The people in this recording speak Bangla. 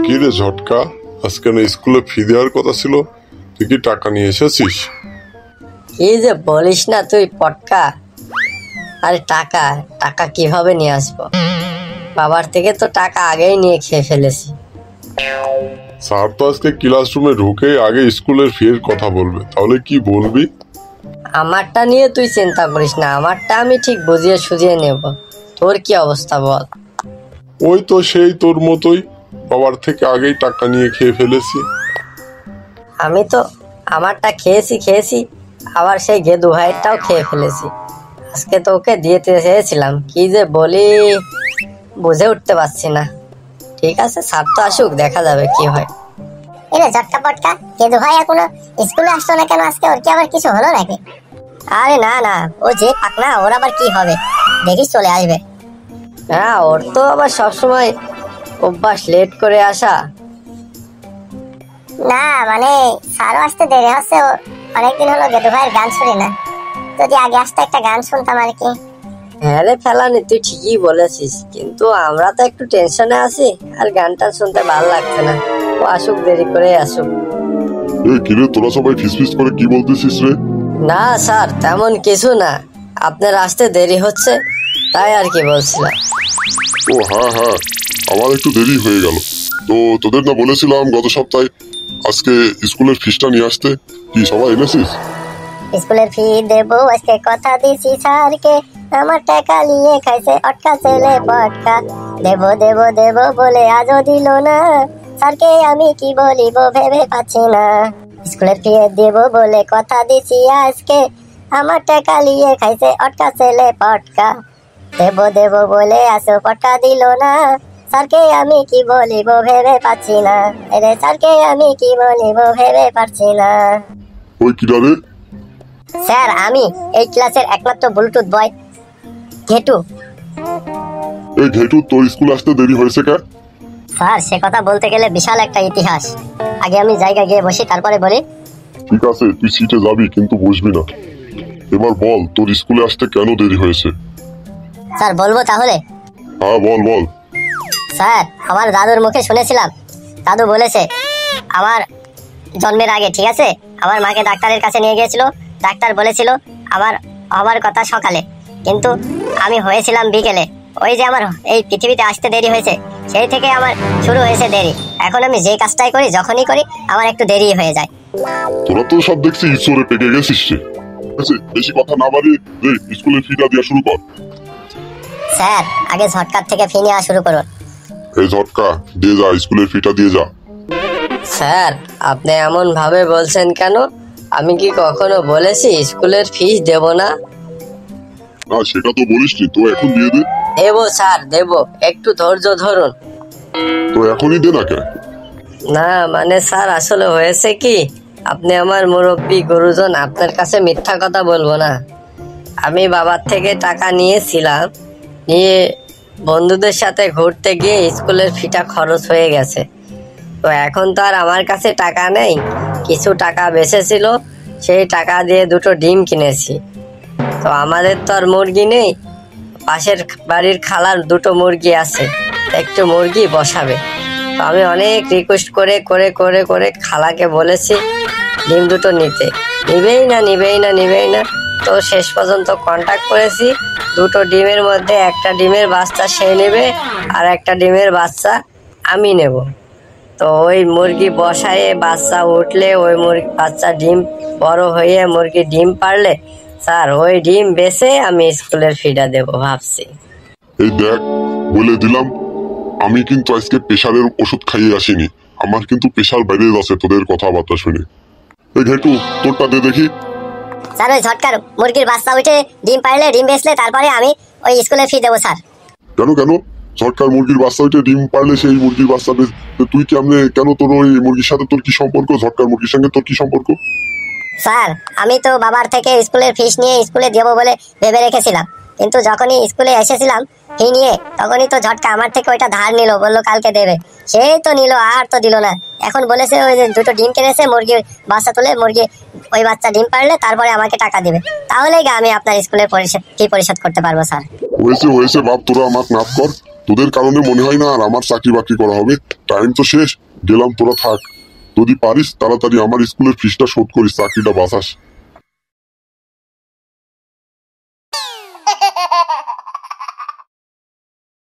কি রে ঝটকা, আজকে না স্কুলে ফি দেওয়ার কথা ছিল, তুই কি টাকা নিয়ে এসেছিস? কি যে বলিস না তুই পটকা। আরে টাকা টাকা কিভাবে নিয়ে আসবো? বাবার থেকে তো টাকা আগেই নিয়ে খেয়ে ফেলেছি। স্যার তো আজকে ক্লাসরুমে ঢুকে আগে স্কুলের ফি এর কথা বলবে, তাহলে কি বলবি? আমারটা নিয়ে তুই চিন্তা করিস না, আমারটা আমি ঠিক বুঝিয়ে সুঝিয়ে নেব। তোর কি অবস্থা বল? ওই তো সেই তোর মতোই, বাবার থেকে আগেই টাকা নিয়ে খেয়ে ফেলেছি। আমি তো আমারটা খেয়েছি, আবার সেই গেদু ভাইয়েরটাও খেয়ে ফেলেছি। আজকে তো ওকে দিতে চেয়েছিলাম, কি যে বলি বুঝে উঠতে পারছি না। ঠিক আছে, স্যার তো আসুক, দেখা যাবে কি হয়। এরে ঝটকা পটকা, গেদু ভাই এখনো স্কুলে আসলো না কেন? আজকে ওর কি আবার কিছু হলো নাকি? আরে না না, ও যে পাকনা, ওর আবার কি হবে, দেখিস চলে আসবে। হ্যাঁ, ওর তো আবার সবসময় অভ্যাস লেট করে আসা। না মানে স্যারও আসতে দেরি হচ্ছে, অনেকদিন হলো গেদু ভাইয়ের গান শুনি না। যদি আগে আসতে একটা গান শুনতাম আর কি। হ্যাঁ রে ফেলানি, তুই ঠিকই বলেছিস, কিন্তু আমরা তো একটু টেনশনে আছি, আর গানটা শুনতে ভালো লাগছে না। ও আসুক, দেরি করে আসুক। কিরে তোরা সবাই ফিসফিস করে কি বলতেছিস রে? না স্যার, তেমন কিছু না, আপনার আসতে দেরি হচ্ছে তাই আর কি বলছিলাম। ও হ্যাঁ হ্যাঁ, আমার একটু দেরি হয়ে গেল। তো তোদের না বলেছিলাম গত সপ্তাহে আজকে স্কুলের ফিসটা নিয়ে আসতে, কি সবাই এনেছিস? স্কুলের ফি দেবো আজকে, কথা দিছি স্যারকে, আমার টাকা নিয়ে খাইছে অটকা ছেলে পটকা। দেবো দেবো দেবো বলে আজও দিল না, স্যারকে আমি কি বলিব ভেবে পাচ্ছি না। স্কুলের ফি দেবো বলে কথা দিছি আজকে, আমার টাকা নিয়ে খাইছে অটকা ছেলে পটকা। দেবো দেবো বলে আসো পটকা দিল না, স্যারকে আমি কি বলিব ভেবে পাচ্ছি না। আরে স্যারকে আমি কি বলিব ভেবে পাচ্ছি না। ওই কিরা রে? স্যার আমি এই ক্লাসের একমাত্র ব্লুটুথ বয় ঘেটু। এই ঘেটু, তোর স্কুল আসতে দেরি হয়েছে কে? স্যার সে কথা বলতে গেলে বিশাল একটা ইতিহাস, আগে আমি জায়গা গিয়ে বসি তারপরে বলি। ঠিক আছে, তুই সিটে যাবি কিন্তু বসবি না। এবার বল তোর স্কুলে আসতে কেন দেরি হয়েছে? স্যার বলবো তাহলে? হ্যাঁ বল বল। স্যার আমার দাদুর মুখে শুনেছিলাম, দাদু বলেছে আমার জন্মের আগে, ঠিক আছে, আমার মাকে ডাক্তারের কাছে নিয়ে গিয়েছিল, ডাক্তার বলেছিল আমার হবার কথা সকালে, কিন্তু আমি হয়েছিলাম বিকেলে। ওই যে আমার এই পৃথিবীতে আসতে দেরি হয়েছে, সেই থেকে আমার শুরু হয়েছে দেরি। এখন আমি যে কাজটাই করি, যখনই করি, আমার একটু দেরি হয়ে যায়। তোরা তো সব দেখছি ঈশ্বরে পেকে গেছিস রে। বেশি কথা না বাড়িয়ে স্কুলের ফিটা দেওয়া শুরু কর। স্যার আগে ঝটকার থেকে ফি নেওয়া শুরু করুন। এই ঝটকা, দিয়ে যা, স্কুলের ফিটা দিয়ে যা। স্যার আপনি এমন ভাবে বলছেন কেন? আমি কি কখনো বলেছি স্কুলের ফিস দেব না? না সেটা তো বলিসনি, তো এখন দিয়ে দে। দেবো স্যার, দেবো, একটু ধৈর্য ধরুন। তো এখনই দে না কে? না মানে স্যার, আসলে হয়েছে কি, আপনি আমার মুরব্বী গুরুজন, আপনার কাছে মিথ্যা কথা বলবো না। আমি বাবার থেকে টাকা নিয়েছিলাম, নিয়ে বন্ধুদের সাথে ঘুরতে গিয়ে স্কুলের ফিটা খরচ হয়ে গেছে। তো এখন তো আর আমার কাছে টাকা নেই, কিছু টাকা বেঁচেছিল, সেই টাকা দিয়ে দুটো ডিম কিনেছি। তো আমাদের তো আর মুরগি নেই, পাশের বাড়ির খালার দুটো মুরগি আছে, একটু মুরগি বসাবে। তো আমি অনেক রিকোয়েস্ট করে করে করে করে খালাকে বলেছি ডিম দুটো নিতে, নিবেই না। তো শেষ পর্যন্ত কন্ট্যাক্ট করেছি, দুটো ডিমের মধ্যে একটা ডিমের বাচ্চা সে নেবে, আর একটা ডিমের বাচ্চা আমি নেব। তো ওই মুরগি বসায়ে বাচ্চা উঠলে, ওই মুরগি বাচ্চা ডিম বড় হয়ে মুরগি ডিম পারলে, স্যার ওই ডিম বেচে আমি স্কুলের ফিটা দেবো ভাবছি। এই দেখ, বলে দিলাম, আমি কিন্তু আজকে প্রেশারের ওষুধ খাইয়ে আসিনি, আমার কিন্তু প্রেশার বেড়ে যাচ্ছে তোদের কথাবার্তা শুনে। এই ঘেটু, তোরটা দে দেখি। স্যার ওই ঝটকার মুরগির বাচ্চা উঠে ডিম পারলে, ডিম বেচলে, তারপরে আমি ওই স্কুলের ফি দেবো স্যার। কেন কেন? ঝটকার মুরগির বাচ্চা হইতে ডিম পারলে সেই মুরগির বাচ্চা তুই কেমনে, কেন তোর ওই মুরগির সাথে তোর কি সম্পর্ক? ঝটকার মুরগির সঙ্গে তোর কি সম্পর্ক? স্যার আমি তো বাবার থেকে স্কুলের ফিস নিয়ে স্কুলে দেবো বলে ভেবে রেখেছিলাম, কিন্তু যখনই স্কুলে এসেছিলাম ফি নিয়ে, তখনই তো ঝটকা আমার থেকে ওইটা ধার নিল, বললো কালকে দেবে। সেই তো নিল, আর তো দিল না। এখন বলেছে ওই যে দুটো ডিম কিনেছে, মুরগির বাচ্চা তুলে, মুরগি ওই বাচ্চা ডিম পারলে তারপরে আমাকে টাকা দিবে, তাহলেই আমি আপনার স্কুলের ফি পরিশোধ করতে পারবো স্যার। হয়েছে হয়েছে বাপ, তোরা আমাকে মাফ কর। তোদের কারণে মনে হয় না আর আমার চাকরি বাকরি করা হবে। টাইম তো শেষ, গেলাম, তোরা থাক। যদি পারিস তাড়াতাড়ি আমার স্কুলের ফিসটা শোধ করিস, চাকরিটা বাঁচাস।